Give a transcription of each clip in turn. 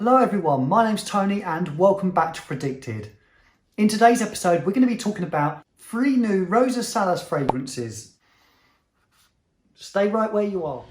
Hello everyone, my name's Tony and welcome back to Fragdicted. In today's episode we're going to be talking about 3 new Rosa Salas fragrances. Stay right where you are.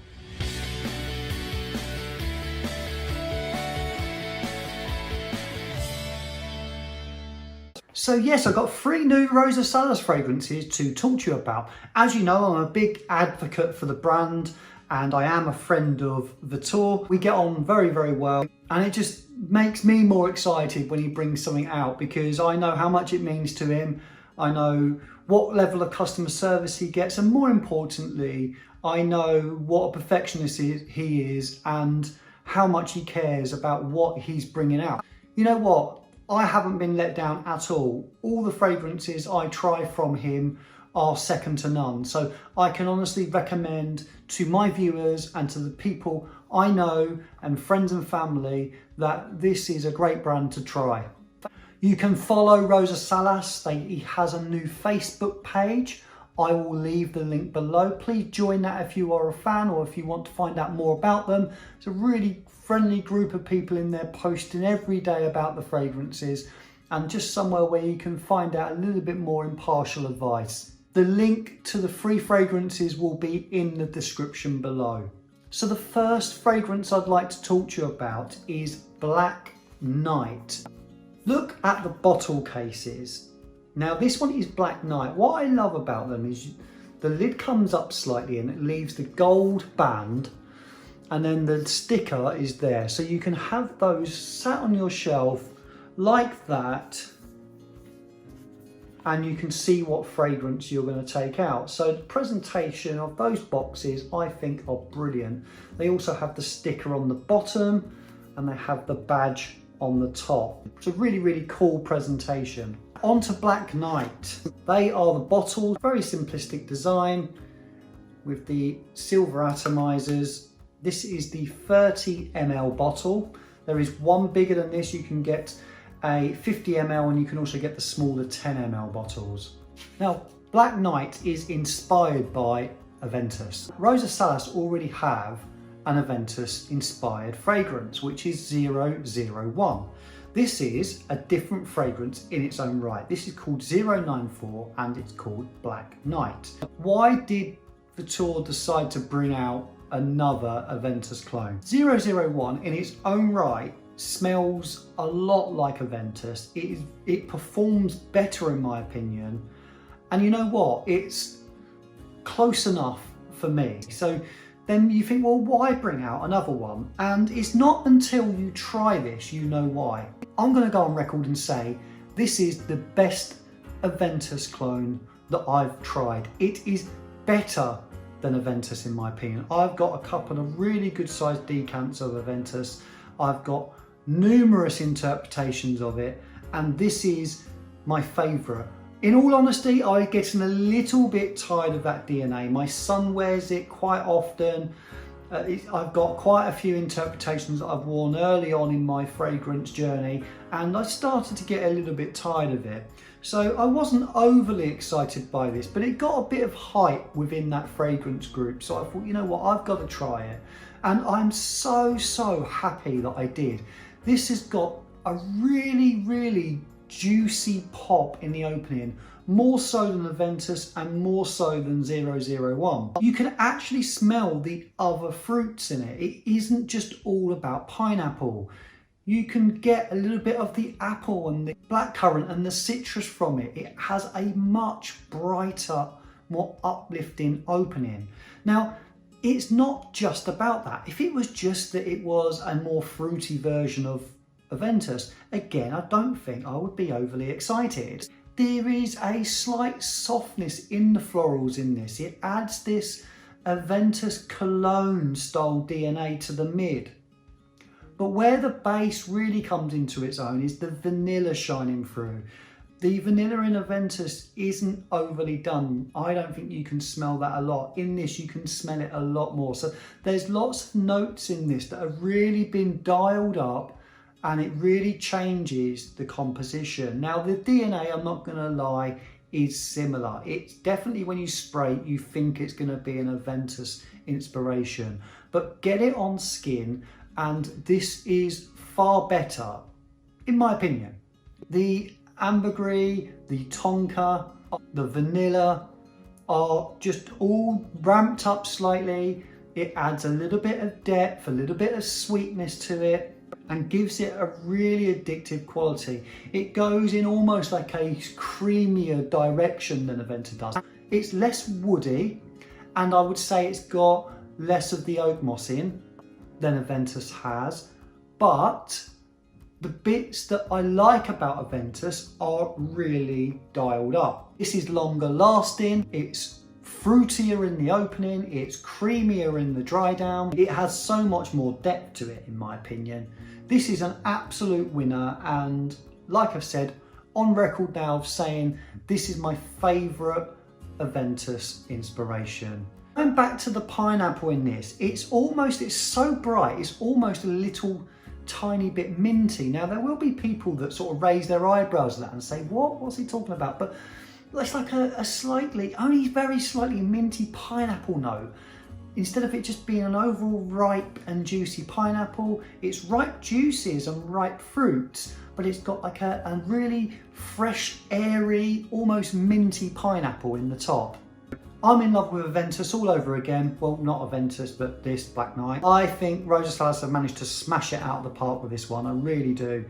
So yes, I've got 3 new Rosa Salas fragrances to talk to you about. As you know, I'm a big advocate for the brand and I am a friend of Vitor. We get on very, very well and it just makes me more excited when he brings something out because I know how much it means to him. I know what level of customer service he gets and more importantly, I know what a perfectionist he is and how much he cares about what he's bringing out. You know what? I haven't been let down at all. All the fragrances I try from him are second to none. So I can honestly recommend to my viewers and to the people I know and friends and family that this is a great brand to try. You can follow Rosa Salas. He has a new Facebook page. I will leave the link below. Please join that if you are a fan or if you want to find out more about them. It's a really friendly group of people in there posting every day about the fragrances and just somewhere where you can find out a little bit more impartial advice. The link to the free fragrances will be in the description below. So the first fragrance I'd like to talk to you about is Black Night. Look at the bottle cases. Now this one is Black Night. What I love about them is the lid comes up slightly and it leaves the gold band and then the sticker is there. So you can have those sat on your shelf like that and you can see what fragrance you're going to take out. So the presentation of those boxes I think are brilliant. They also have the sticker on the bottom and they have the badge on the top. It's a really, really cool presentation. On to Black Night. They are the bottles, very simplistic design with the silver atomizers. This is the 30 ml bottle. There is one bigger than this. You can get a 50 ml and you can also get the smaller 10 ml bottles. Now, Black Night is inspired by Aventus. Rosa Salas already have an Aventus inspired fragrance, which is 001. This is a different fragrance in its own right. This is called 094 and it's called Black Night. Why did Vitor decide to bring out another Aventus clone? 001 in its own right smells a lot like Aventus. It performs better in my opinion. And you know what? It's close enough for me. So then you think, well, why bring out another one? And it's not until you try this, you know why. I'm going to go on record and say this is the best Aventus clone that I've tried. It is better than Aventus in my opinion. I've got a couple of really good sized decants of Aventus. I've got numerous interpretations of it and this is my favourite. In all honesty, I'm getting a little bit tired of that DNA. My son wears it quite often. I've got quite a few interpretations that I've worn early on in my fragrance journey and I started to get a little bit tired of it. So I wasn't overly excited by this, but it got a bit of hype within that fragrance group. So I thought, you know what, I've got to try it. And I'm so happy that I did. This has got a really, really juicy pop in the opening, more so than Aventus and more so than 001. You can actually smell the other fruits in it. It isn't just all about pineapple. You can get a little bit of the apple and the blackcurrant and the citrus from it. It has a much brighter, more uplifting opening. Now, it's not just about that. If it was just that it was a more fruity version of Aventus, again, I don't think I would be overly excited. There is a slight softness in the florals in this. It adds this Aventus cologne style DNA to the mid. But where the base really comes into its own is the vanilla shining through. The vanilla in Aventus isn't overly done. I don't think you can smell that a lot. In this, you can smell it a lot more. So there's lots of notes in this that have really been dialed up and it really changes the composition. Now the DNA, I'm not gonna lie, is similar. It's definitely when you spray it, you think it's gonna be an Aventus inspiration, but get it on skin and this is far better, in my opinion. The ambergris, the tonka, the vanilla are just all ramped up slightly. It adds a little bit of depth, a little bit of sweetness to it, and gives it a really addictive quality. It goes in almost like a creamier direction than Aventus does. It's less woody, and I would say it's got less of the oak moss in than Aventus has, but the bits that I like about Aventus are really dialed up. This is longer lasting, it's fruitier in the opening, it's creamier in the dry down. It has so much more depth to it, in my opinion. This is an absolute winner, and like I've said, on record now of saying this is my favourite Aventus inspiration. Going back to the pineapple in this, it's so bright, it's almost a little tiny bit minty. Now there will be people that sort of raise their eyebrows at that and say, what's he talking about? But it's like a slightly, only very slightly minty pineapple note. Instead of it just being an overall ripe and juicy pineapple, it's ripe juices and ripe fruits, but it's got like a really fresh, airy, almost minty pineapple in the top. I'm in love with Aventus all over again. Well, not Aventus, but this Black Knight. I think Rosa Salas have managed to smash it out of the park with this one. I really do.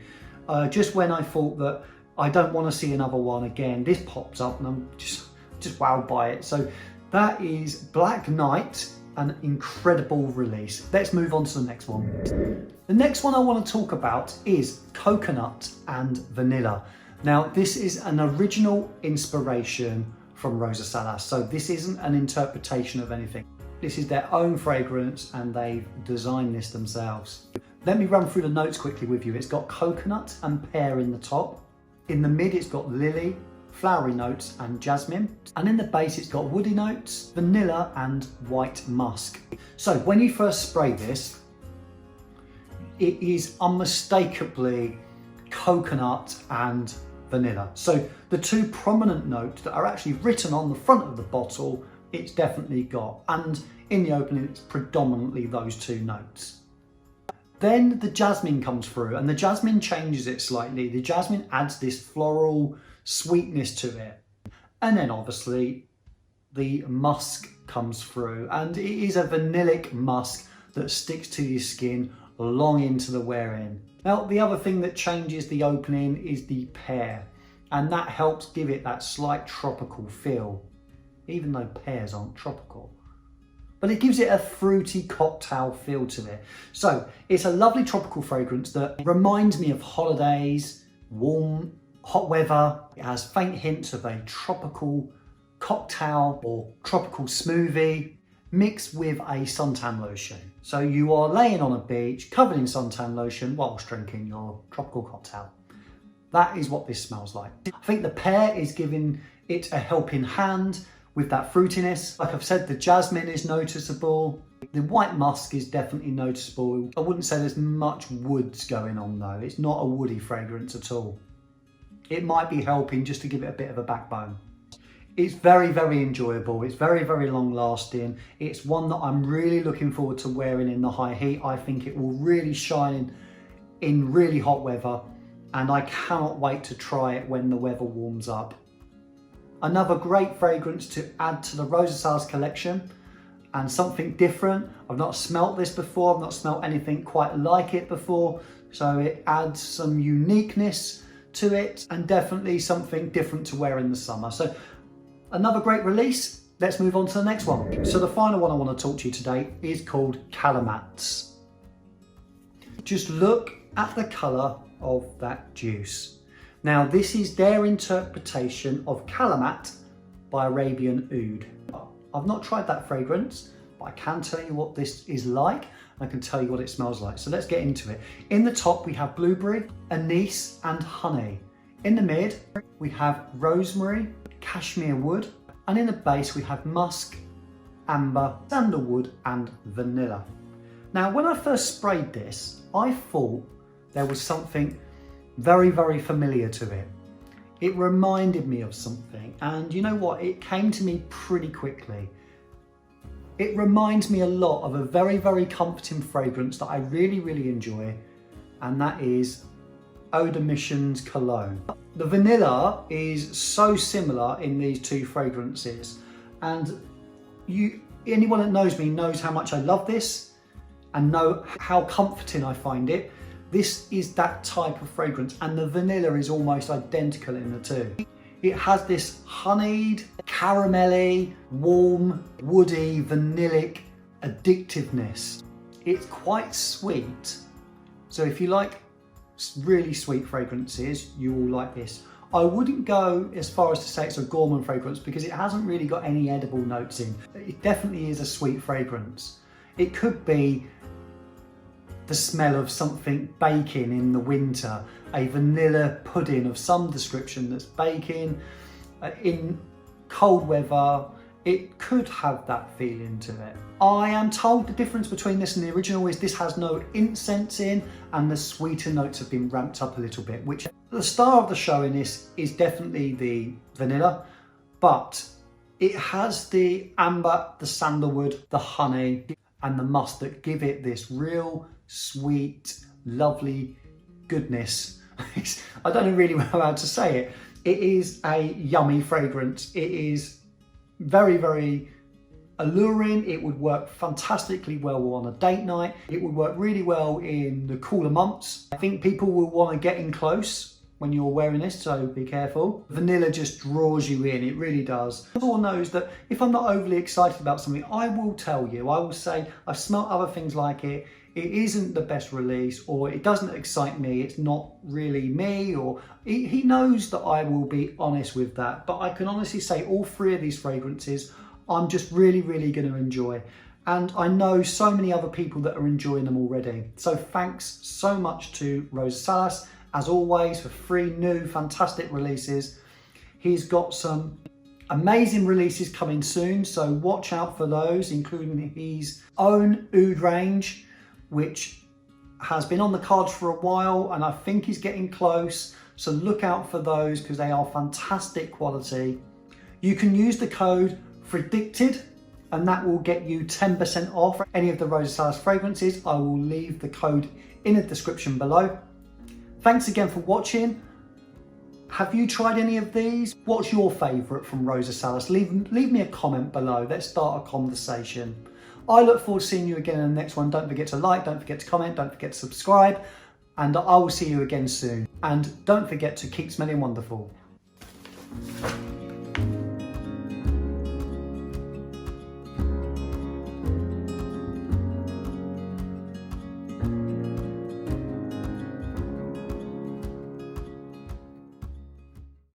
Just when I thought that I don't want to see another one again, this pops up and I'm just wowed by it. So that is Black Knight, an incredible release. Let's move on to the next one. The next one I want to talk about is Coconut and Vanilla. Now, this is an original inspiration from Rosa Salas, so this isn't an interpretation of anything. This is their own fragrance and they've designed this themselves. Let me run through the notes quickly with you. It's got coconut and pear in the top. In the mid it's got lily, flowery notes and jasmine. And in the base it's got woody notes, vanilla and white musk. So when you first spray this, it is unmistakably coconut and vanilla. So the two prominent notes that are actually written on the front of the bottle, it's definitely got. And in the opening, it's predominantly those two notes. Then the jasmine comes through and the jasmine changes it slightly. The jasmine adds this floral sweetness to it. And then obviously the musk comes through, and it is a vanillic musk that sticks to your skin long into the wear-in. Now, the other thing that changes the opening is the pear, and that helps give it that slight tropical feel, even though pears aren't tropical. But it gives it a fruity cocktail feel to it. So it's a lovely tropical fragrance that reminds me of holidays, warm, hot weather. It has faint hints of a tropical cocktail or tropical smoothie mixed with a suntan lotion. So you are laying on a beach covered in suntan lotion whilst drinking your tropical cocktail. That is what this smells like. I think the pear is giving it a helping hand with that fruitiness. Like I've said, the jasmine is noticeable. The white musk is definitely noticeable. I wouldn't say there's much woods going on though. It's not a woody fragrance at all. It might be helping just to give it a bit of a backbone. It's very, very enjoyable. It's very, very long lasting. It's one that I'm really looking forward to wearing in the high heat. I think it will really shine in really hot weather, and I cannot wait to try it when the weather warms up. Another great fragrance to add to the Rosa Salas collection, and something different. I've not smelt this before. I've not smelt anything quite like it before. So it adds some uniqueness to it, and definitely something different to wear in the summer. So another great release. Let's move on to the next one. So the final one I want to talk to you today is called Kalimatz. Just look at the colour of that juice. Now this is their interpretation of Kalimatz by Arabian Oud. I've not tried that fragrance, but I can tell you what this is like. I can tell you what it smells like. So let's get into it. In the top we have blueberry, anise and honey. In the mid we have rosemary, cashmere wood, and in the base we have musk, amber, sandalwood and vanilla. Now when I first sprayed this, I thought there was something very, very familiar to it. It reminded me of something, and you know what, it came to me pretty quickly. It reminds me a lot of a very, very comforting fragrance that I really, really enjoy, and that is Eau de Mission's cologne. The vanilla is so similar in these two fragrances, and anyone that knows me knows how much I love this and know how comforting I find it. This is that type of fragrance, and the vanilla is almost identical in the two. It has this honeyed, caramelly, warm, woody, vanillic addictiveness. It's quite sweet. So if you like really sweet fragrances, you will like this. I wouldn't go as far as to say it's a gourmand fragrance because it hasn't really got any edible notes in. It definitely is a sweet fragrance. It could be the smell of something baking in the winter, a vanilla pudding of some description that's baking in cold weather. It could have that feeling to it. I am told the difference between this and the original is this has no incense in, and the sweeter notes have been ramped up a little bit, which the star of the show in this is definitely the vanilla, but it has the amber, the sandalwood, the honey and the musk that give it this real sweet, lovely goodness. I don't know really how to say it. It is a yummy fragrance. It is very, very alluring. It would work fantastically well on a date night. It would work really well in the cooler months. I think people will want to get in close when you're wearing this, so be careful. Vanilla just draws you in, it really does. Everyone knows that if I'm not overly excited about something, I will tell you. I will say, I've smelt other things like it. It isn't the best release, or it doesn't excite me, it's not really me, or he knows that I will be honest with that. But I can honestly say all three of these fragrances, I'm just really, really going to enjoy. And I know so many other people that are enjoying them already. So thanks so much to Rosa Salas, as always, for 3 new fantastic releases. He's got some amazing releases coming soon, so watch out for those, including his own oud range, which has been on the cards for a while, and I think he's getting close. So look out for those because they are fantastic quality. You can use the code Fragdicted, and that will get you 10% off any of the Rosa Salas fragrances. I will leave the code in the description below. Thanks again for watching. Have you tried any of these? What's your favourite from Rosa Salas? Leave me a comment below. Let's start a conversation. I look forward to seeing you again in the next one. Don't forget to like, don't forget to comment, don't forget to subscribe, and I will see you again soon. And don't forget to keep smelling wonderful.